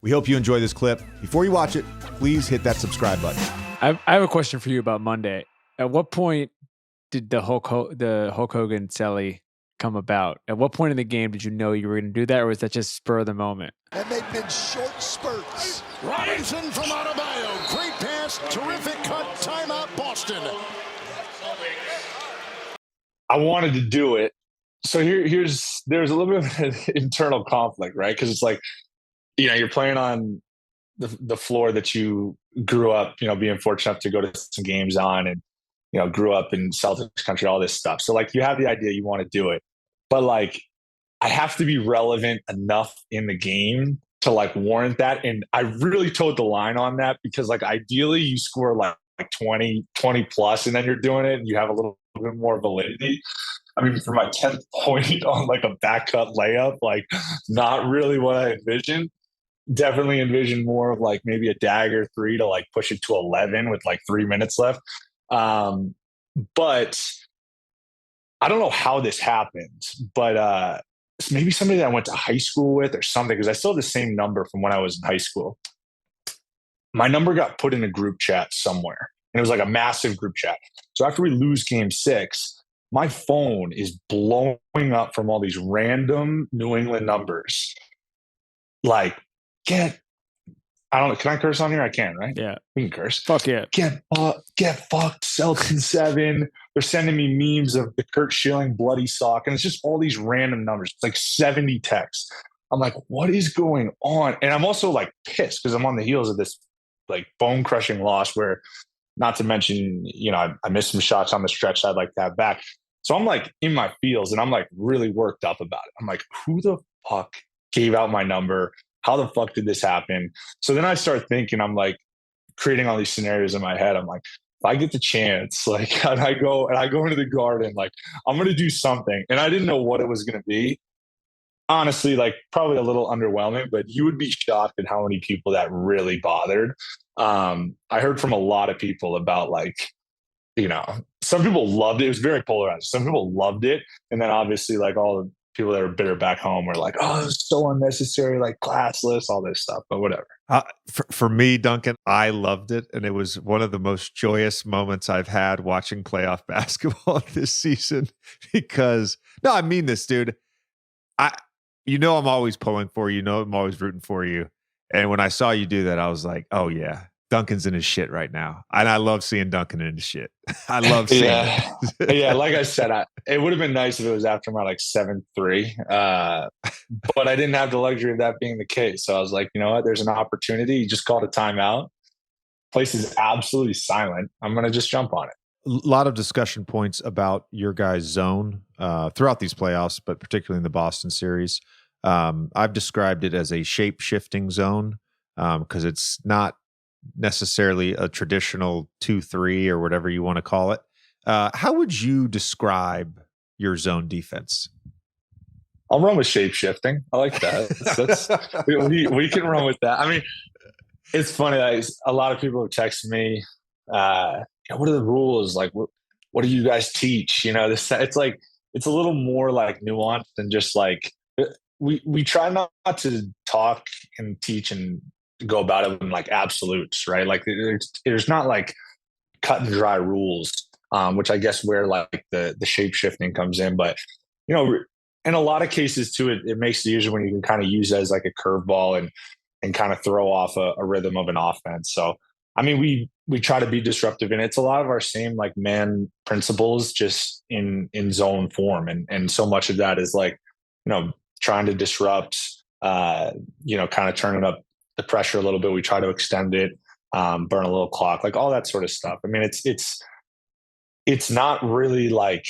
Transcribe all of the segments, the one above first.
We hope you enjoy this clip. Before you watch it, please hit that subscribe button. I have a question for you about Monday. At what point did the Hulk Hogan celly come about? At what point in the game did you know you were going to do that, or was that just spur of the moment? And they've been short spurts. Robinson from Adebayo. Great pass. Terrific cut. Timeout, Boston. I wanted to do it. So there's a little bit of an internal conflict, right? Because it's like, you're playing on the floor that you grew up, being fortunate enough to go to some games on, and, grew up in Celtics country, all this stuff. So like, you have the idea you want to do it, but like, I have to be relevant enough in the game to like warrant that. And I really towed the line on that because like, ideally you score like 20 plus, and then you're doing it and you have a little bit more validity. I mean, for my 10th point on like a back cut layup, like not really what I envisioned. Definitely envisioned more of like maybe a dagger 3 to like push it to 11 with like 3 minutes left. But I don't know how this happened, but maybe somebody that I went to high school with or something, because I still have the same number from when I was in high school. My number got put in a group chat somewhere, and it was like a massive group chat. So after we lose game 6, my phone is blowing up from all these random New England numbers. Like, I don't know. Can I curse on here? I can, right? Yeah. We can curse. Fuck yeah. Get fucked, Celtics 7. They're sending me memes of the Kurt Schilling bloody sock. And it's just all these random numbers. It's like 70 texts. I'm like, what is going on? And I'm also like pissed because I'm on the heels of this like bone crushing loss where, not to mention, I missed some shots on the stretch I'd like to have back. So I'm like in my feels and I'm like really worked up about it. I'm like, who the fuck gave out my number? How the fuck did this happen? So then I start thinking, I'm like creating all these scenarios in my head. I'm like, if I get the chance, like, and I go into the garden, like I'm going to do something. And I didn't know what it was going to be. Honestly, like probably a little underwhelming, but you would be shocked at how many people that really bothered. I heard from a lot of people about like, some people loved it. It was very polarized. Some people loved it. And then obviously like all the people that are bitter back home were like, oh, it was so unnecessary, like classless, all this stuff, but whatever. For me, Duncan, I loved it. And it was one of the most joyous moments I've had watching playoff basketball this season because, no, I mean this, dude. I'm always pulling for you. I'm always rooting for you. And when I saw you do that, I was like, oh yeah, Duncan's in his shit right now. And I love seeing Duncan in his shit. I love seeing it. Yeah, like I said, it would have been nice if it was after my like 7-3. But I didn't have the luxury of that being the case. So I was like, you know what? There's an opportunity. You just called a timeout. Place is absolutely silent. I'm going to just jump on it. A lot of discussion points about your guys' zone throughout these playoffs, but particularly in the Boston series. I've described it as a shape-shifting zone because it's not necessarily a traditional 2-3 or whatever you want to call it. How would you describe your zone defense? I'll run with shape shifting. I like that. We can run with that. I mean, it's funny. A lot of people have texted me, what are the rules? Like, what do you guys teach? It's like, it's a little more like nuanced than just like, we try not to talk and teach and go about it in like absolutes, right? Like there's not like cut and dry rules, which I guess where like the shape shifting comes in. But, in a lot of cases too, it makes it easier when you can kind of use it as like a curveball and kind of throw off a rhythm of an offense. So, I mean, we try to be disruptive, and it's a lot of our same like man principles just in zone form. And so much of that is like, trying to disrupt, kind of turning up the pressure a little bit. We try to extend it, burn a little clock, like all that sort of stuff. I mean, it's not really like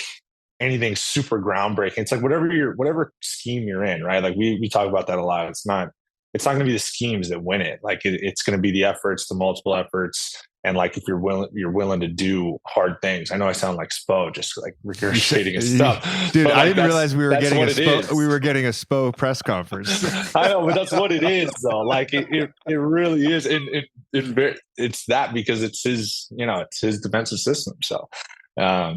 anything super groundbreaking. It's like whatever scheme you're in, right? Like we talk about that a lot. It's not going to be the schemes that win it. Like it's going to be the efforts, the multiple efforts. And like, if you're willing to do hard things. I know I sound like Spo, just like regurgitating his stuff. Dude, like, I didn't realize we were getting a is. Spo press conference. I know, but that's what it is though. Like it really is. And it's that because it's his, it's his defensive system. So yeah.